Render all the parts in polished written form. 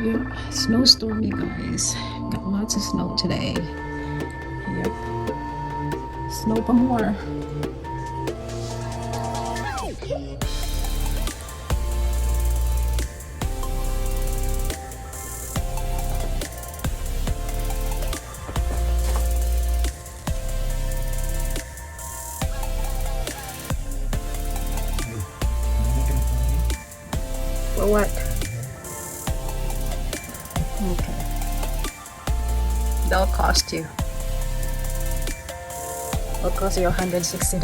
Yeah, snowstorm, you guys. Got lots of snow today. Yep. Snow pa more. For what? Okay. That'll cost you. It'll cost you $160.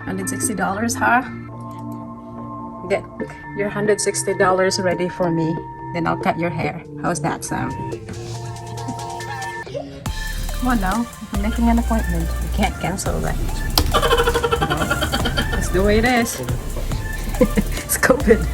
$160, huh? Get your $160 ready for me. Then I'll cut your hair. How's that sound? Come on now. I'm making an appointment. You can't cancel that. That's the way it is. It's COVID.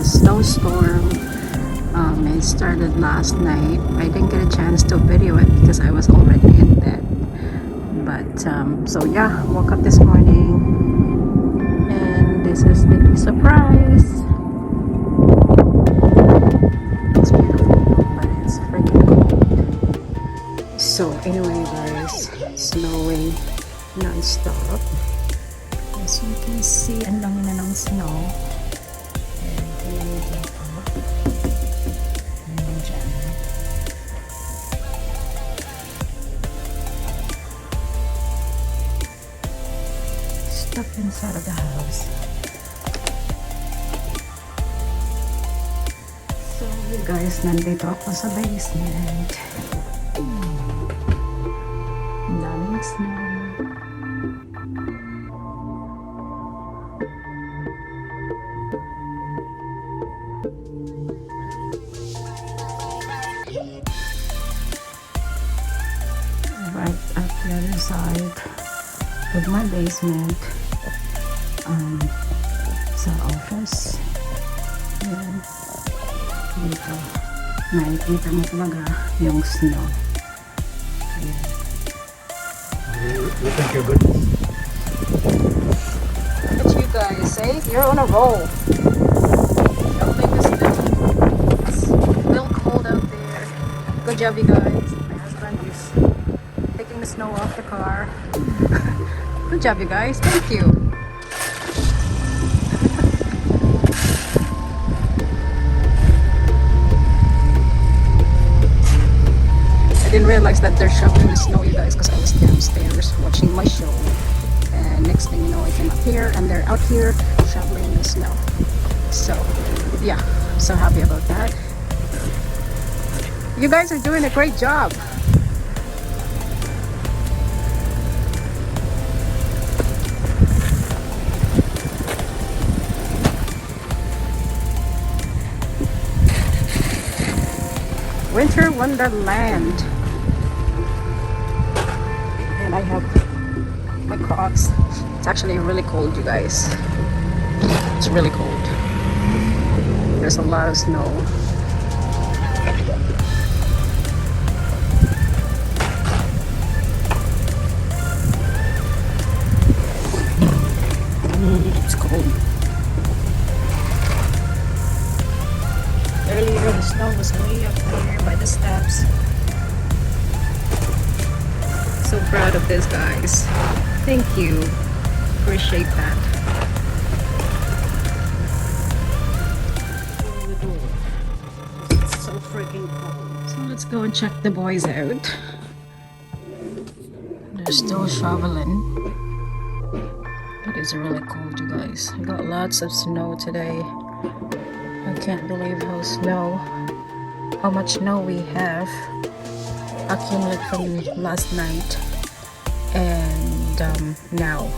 Snowstorm. It started last night. I didn't get a chance to video it because I was already in bed. But so yeah, woke up this morning and this is the surprise. It's beautiful, but it's freaking cold. So anyway, guys, snowing non-stop. As you can see, ang dami na ng snow. Stuck inside of the house. So you guys, nandito ako sa basement. Ang daming snow. Right at the other side of my basement, sa office. Ayan. Dito, nakikita mo talaga yung snow. Ayan. You think you're good? Look at you guys, eh? You're on a roll. Helping the snow. It's real cold out there. Good job, you guys. My husband is taking the snow off the car. Good job, you guys. Thank you. I didn't realize that they're shoveling the snow, you guys, because I was downstairs watching my show. And next thing you know, I came up here and they're out here shoveling the snow. So, yeah, I'm so happy about that. You guys are doing a great job. Winter Wonderland. And I have my Crocs. It's actually really cold, you guys. It's really cold. There's a lot of snow. It's cold. Earlier, the snow was way up there by the steps. So proud of this, guys. Thank you. Appreciate that. It's so freaking cold. So let's go and check the boys out. They're still shoveling. It is really cold, you guys. I got lots of snow today. I can't believe how much snow we have accumulated from last night and now.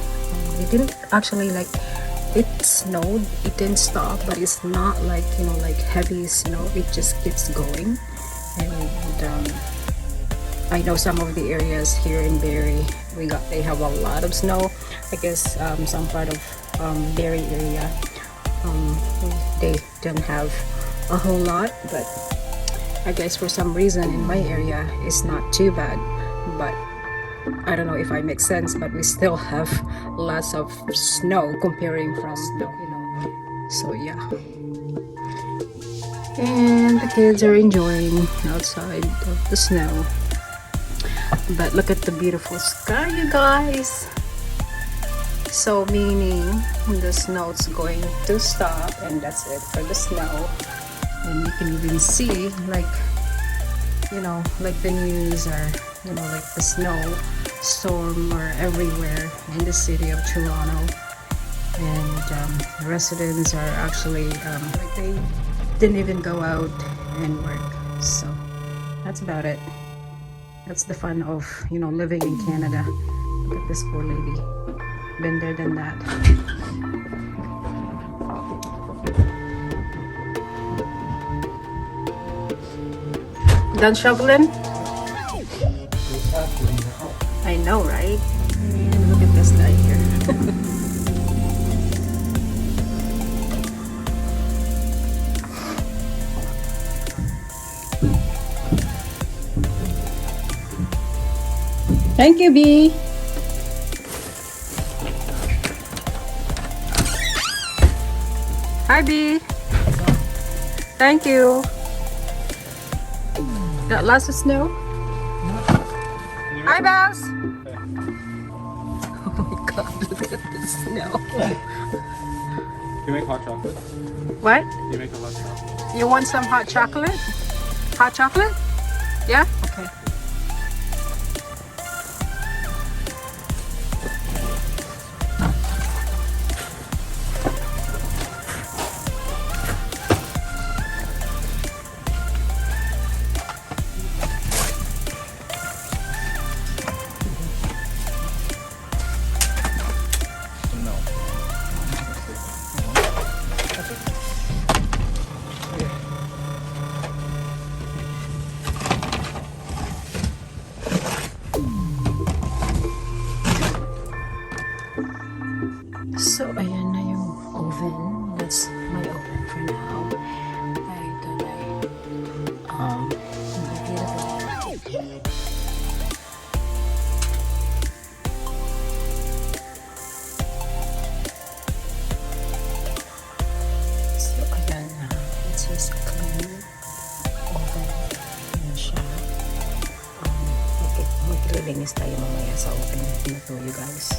We didn't actually it snowed, it didn't stop, but it's not like like heavy snow. It just keeps going. And I know some of the areas here in Barrie, they have a lot of snow. I guess some part of Barrie area They don't have a whole lot, but I guess for some reason in my area it's not too bad. But I don't know if I make sense, but we still have lots of snow comparing from so yeah. And the kids are enjoying outside of the snow. But look at the beautiful sky, you guys. So meaning the snow's going to stop, and that's it for the snow. And you can even see like like the news, or like the snowstorm or everywhere in the city of Toronto. And residents are actually like they didn't even go out and work. So that's about it. That's the fun of living in Canada. Look at this poor lady. Been there, done that. Done shoveling? I know, right? And look at this guy here. Thank you, B. Hi, B. Thank you. Got lots of snow. Hi, Bells. Oh my God! Look at the snow. You make hot chocolate? What? You make a hot chocolate? You want some hot chocolate? Hot chocolate? Yeah. Okay. So, ayan na yung oven. That's my oven for now. I so, ayan na. It's just clean oven. Ayan siya. Maglilinis tayo mamaya sa oven na to, you guys.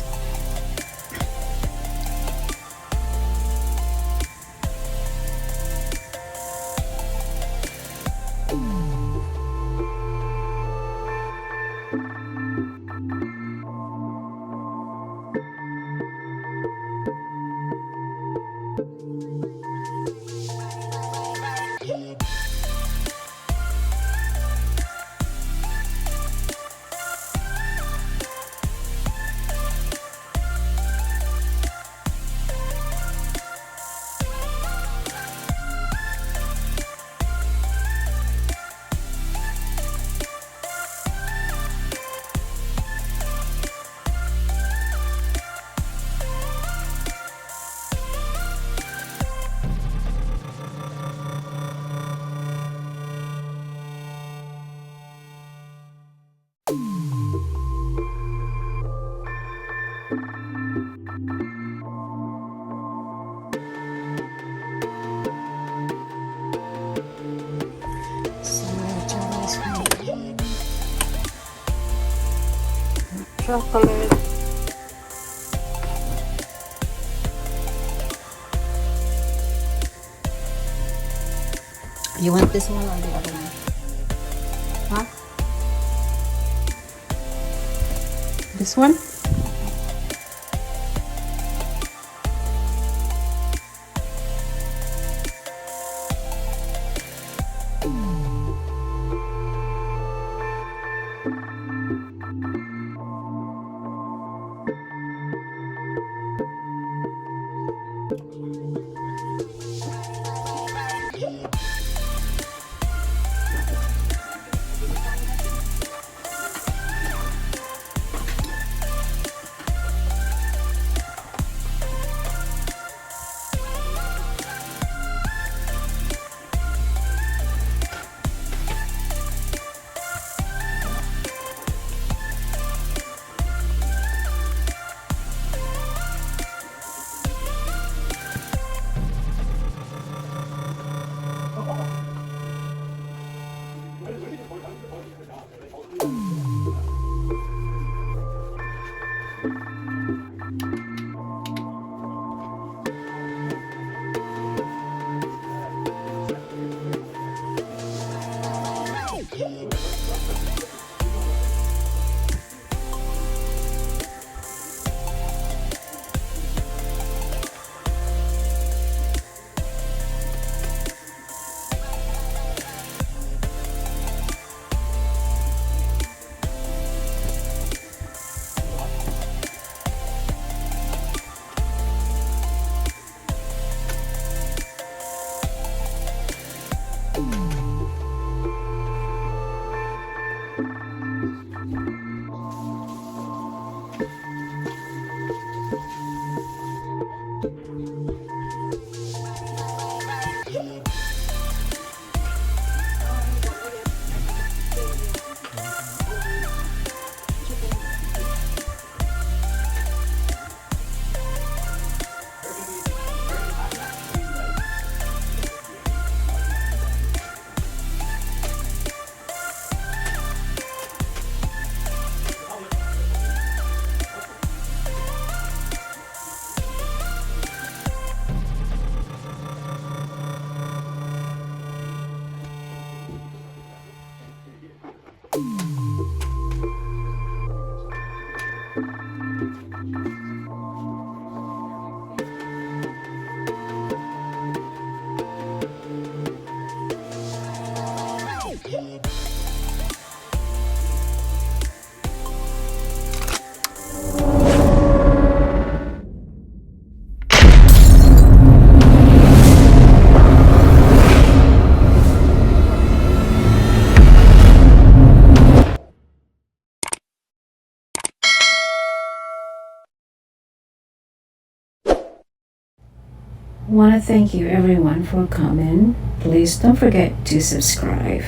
Chocolate. You want this one or the other one? Huh? This one? Want to thank you everyone for coming. Please don't forget to subscribe.